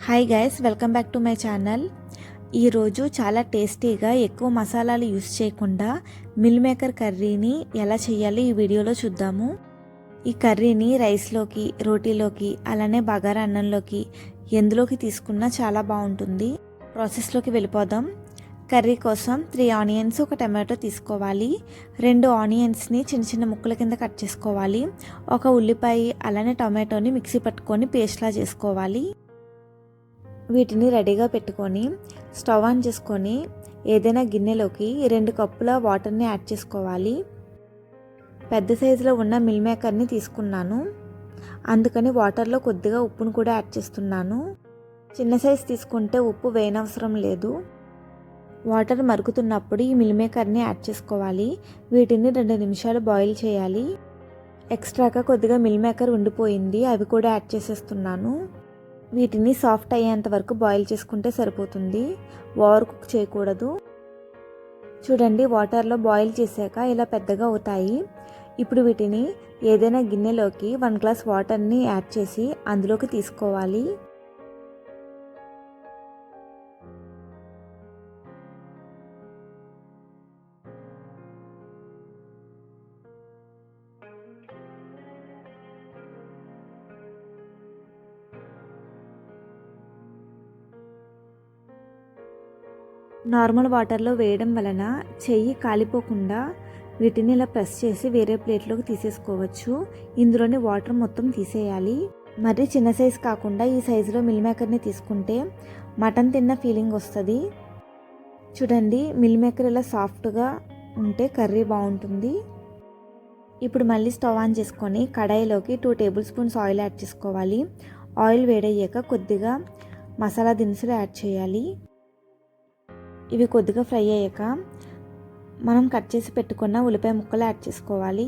Hi guys, welcome back to my channel. ఈరోజు చాలా టేస్టీగా ఎక్కువ మసాలాలు యూస్ చేయకుండా మిల్ మేకర్ కర్రీని ఎలా చేయాలో ఈ వీడియోలో చూద్దాము. ఈ కర్రీని రైస్లోకి, రోటీలోకి, అలానే బగారా అన్నంలోకి ఎందులోకి తీసుకున్నా చాలా బాగుంటుంది. ప్రాసెస్లోకి వెళ్ళిపోదాం. కర్రీ కోసం 3 ఆనియన్స్, ఒక టమాటో తీసుకోవాలి. 2 ఆనియన్స్ని చిన్న చిన్న ముక్కల కింద కట్ చేసుకోవాలి. ఒక ఉల్లిపాయ అలానే టమాటోని మిక్సీ పట్టుకొని పేస్ట్లా చేసుకోవాలి. వీటిని రెడీగా పెట్టుకొని స్టవ్ ఆన్ చేసుకొని ఏదైనా గిన్నెలోకి 2 కప్పుల వాటర్ని యాడ్ చేసుకోవాలి. పెద్ద సైజులో ఉన్న మిల్ మేకర్ని తీసుకున్నాను, అందుకని వాటర్లో కొద్దిగా ఉప్పును కూడా యాడ్ చేస్తున్నాను. చిన్న సైజు తీసుకుంటే ఉప్పు వేయనవసరం లేదు. వాటర్ మరుగుతున్నప్పుడు ఈ మిల్ మేకర్ని యాడ్ చేసుకోవాలి. వీటిని 2 నిమిషాలు బాయిల్ చేయాలి. ఎక్స్ట్రాగా కొద్దిగా మిల్ మేకర్ ఉండిపోయింది, అవి కూడా యాడ్ చేసేస్తున్నాను. వీటిని సాఫ్ట్ అయ్యేంత వరకు బాయిల్ చేసుకుంటే సరిపోతుంది, ఓవర్ కుక్ చేయకూడదు. చూడండి, వాటర్లో బాయిల్ చేశాక ఇలా పెద్దగా అవుతాయి. ఇప్పుడు వీటిని ఏదైనా గిన్నెలోకి 1 గ్లాస్ వాటర్ని యాడ్ చేసి అందులోకి తీసుకోవాలి. నార్మల్ వాటర్లో వేయడం వలన చెయ్యి కాలిపోకుండా వీటిని ఇలా ప్రెస్ చేసి వేరే ప్లేట్లోకి తీసేసుకోవచ్చు. ఇందులోని వాటర్ మొత్తం తీసేయాలి. మరి చిన్న సైజు కాకుండా ఈ సైజులో మిల్ మేకర్ని తీసుకుంటే మటన్ తిన్న ఫీలింగ్ వస్తుంది. చూడండి, మిల్ మేకర్ ఇలా సాఫ్ట్గా ఉంటే కర్రీ బాగుంటుంది. ఇప్పుడు మళ్ళీ స్టవ్ ఆన్ చేసుకొని కడాయిలోకి 2 టేబుల్ స్పూన్స్ ఆయిల్ యాడ్ చేసుకోవాలి. ఆయిల్ వేడయ్యాక కొద్దిగా మసాలా దినుసులు యాడ్ చేయాలి. ఇవి కొద్దిగా ఫ్రై అయ్యాక మనం కట్ చేసి పెట్టుకున్న ఉల్లిపాయ ముక్కలు యాడ్ చేసుకోవాలి.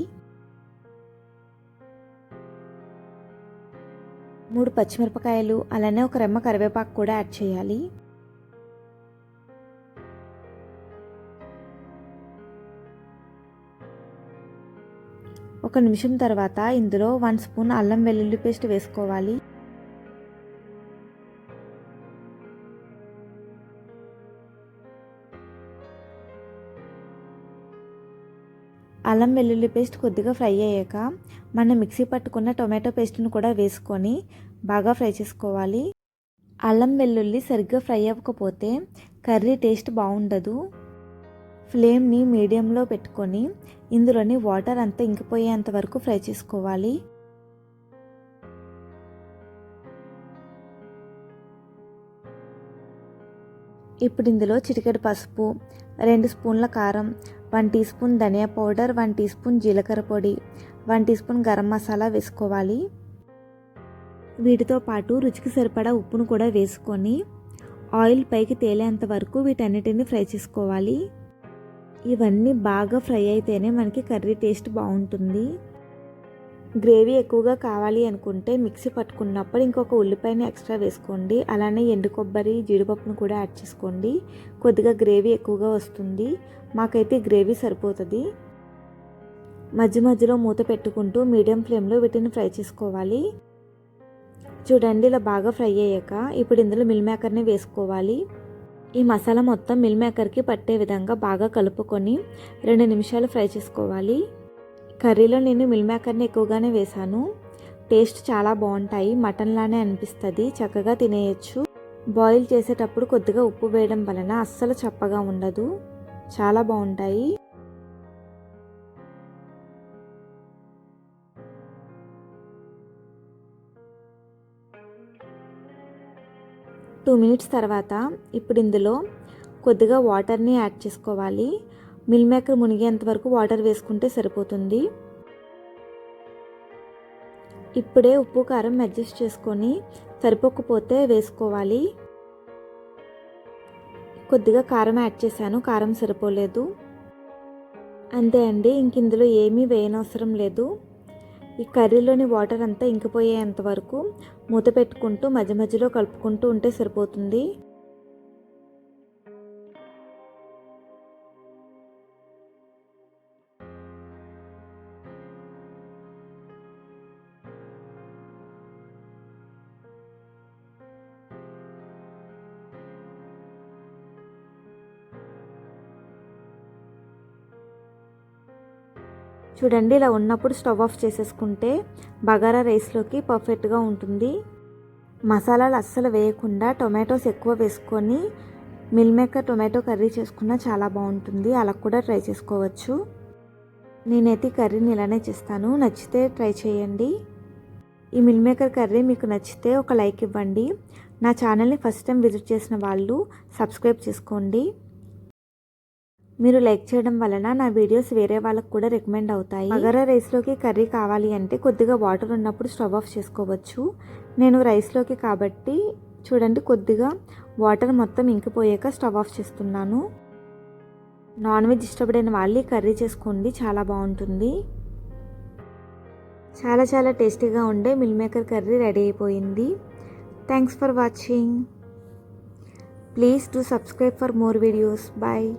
3 పచ్చిమిరపకాయలు అలానే ఒక రెమ్మ కరివేపాకు కూడా యాడ్ చేయాలి. ఒక నిమిషం తర్వాత ఇందులో 1 స్పూన్ అల్లం వెల్లుల్లి పేస్ట్ వేసుకోవాలి. అల్లం వెల్లుల్లి పేస్ట్ కొద్దిగా ఫ్రై అయ్యాక మనం మిక్సీ పట్టుకున్న టొమాటో పేస్ట్ను కూడా వేసుకొని బాగా ఫ్రై చేసుకోవాలి. అల్లం వెల్లుల్లి సరిగ్గా ఫ్రై అవ్వకపోతే కర్రీ టేస్ట్ బాగుండదు. ఫ్లేమ్ని మీడియంలో పెట్టుకొని ఇందులోని వాటర్ అంతా ఇంకిపోయేంత వరకు ఫ్రై చేసుకోవాలి. ఇప్పుడు ఇందులో చిటికెడు పసుపు, 2 స్పూన్ల కారం, 1 టీ స్పూన్ ధనియా పౌడర్, 1 టీ స్పూన్ జీలకర్ర పొడి, 1 టీ స్పూన్ గరం మసాలా వేసుకోవాలి. వీటితో పాటు రుచికి సరిపడా ఉప్పును కూడా వేసుకొని ఆయిల్ పైకి తేలేంత వరకు వీటన్నిటిని ఫ్రై చేసుకోవాలి. ఇవన్నీ బాగా ఫ్రై అయితేనే మనకి కర్రీ టేస్ట్ బాగుంటుంది. గ్రేవీ ఎక్కువగా కావాలి అనుకుంటే మిక్సీ పట్టుకున్నప్పుడు ఇంకొక ఉల్లిపాయని ఎక్స్ట్రా వేసుకోండి. అలానే ఎండు కొబ్బరి, జీడిపప్పును కూడా యాడ్ చేసుకోండి. కొద్దిగా గ్రేవీ ఎక్కువగా వస్తుంది. మాకైతే గ్రేవీ సరిపోతుంది. మధ్య మధ్యలో మూత పెట్టుకుంటూ మీడియం ఫ్లేమ్లో వీటిని ఫ్రై చేసుకోవాలి. చూడండి, ఇలా బాగా ఫ్రై అయ్యాక ఇప్పుడు ఇందులో మిల్ మేకర్ని వేసుకోవాలి. ఈ మసాలా మొత్తం మిల్ మేకర్కి పట్టే విధంగా బాగా కలుపుకొని 2 నిమిషాలు ఫ్రై చేసుకోవాలి. కర్రీలో నేను మిల్ మేకర్ని ఎక్కువగానే వేశాను. టేస్ట్ చాలా బాగుంటాయి, మటన్ లానే అనిపిస్తుంది, చక్కగా తినేయచ్చు. బాయిల్ చేసేటప్పుడు కొద్దిగా ఉప్పు వేయడం వలన అస్సలు చప్పగా ఉండదు, చాలా బాగుంటాయి. టూ మినిట్స్ తర్వాత ఇప్పుడు ఇందులో కొద్దిగా వాటర్ని యాడ్ చేసుకోవాలి. మిల్ మేకర్ మునిగేంత వరకు వాటర్ వేసుకుంటే సరిపోతుంది. ఇప్పుడే ఉప్పు కారం అడ్జస్ట్ చేసుకొని సరిపోకపోతే వేసుకోవాలి. కొద్దిగా కారం యాడ్ చేశాను, కారం సరిపోలేదు. అంతే అండి, ఇంక ఇందులో ఏమీ వేయనవసరం లేదు. ఈ కర్రీలోని వాటర్ అంతా ఇంకిపోయేంత వరకు మూత పెట్టుకుంటూ మధ్య మధ్యలో కలుపుకుంటూ ఉంటే సరిపోతుంది. చూడండి, ఇలా ఉన్నప్పుడు స్టవ్ ఆఫ్ చేసేసుకుంటే బగారా రైస్లోకి పర్ఫెక్ట్గా ఉంటుంది. మసాలాలు అస్సలు వేయకుండా టొమాటోస్ ఎక్కువ వేసుకొని మిల్ మేకర్ టొమాటో కర్రీ చేసుకున్నా చాలా బాగుంటుంది. అలా కూడా ట్రై చేసుకోవచ్చు. నేనైతే కర్రీని ఇలానే చేస్తాను. నచ్చితే ట్రై చేయండి. ఈ మిల్ మేకర్ కర్రీ మీకు నచ్చితే ఒక లైక్ ఇవ్వండి. నా ఛానల్ని ఫస్ట్ టైం విజిట్ చేసిన వాళ్ళు సబ్స్క్రైబ్ చేసుకోండి. మీరు లైక్ చేయడం వలన నా వీడియోస్ వేరే వాళ్ళకు కూడా రికమెండ్ అవుతాయి. బగారా రైస్లోకి కర్రీ కావాలి అంటే కొద్దిగా వాటర్ ఉన్నప్పుడు స్టవ్ ఆఫ్ చేసుకోవచ్చు. నేను రైస్లోకి కాబట్టి చూడండి, కొద్దిగా వాటర్ మొత్తం ఇంకిపోయాక స్టవ్ ఆఫ్ చేస్తున్నాను. నాన్ వెజ్ ఇష్టపడిన వాళ్ళు కర్రీ చేసుకోండి, చాలా బాగుంటుంది. చాలా టేస్టీగా ఉండే మిల్ మేకర్ కర్రీ రెడీ అయిపోయింది. Thanks for watching. Please do subscribe for more videos. Bye.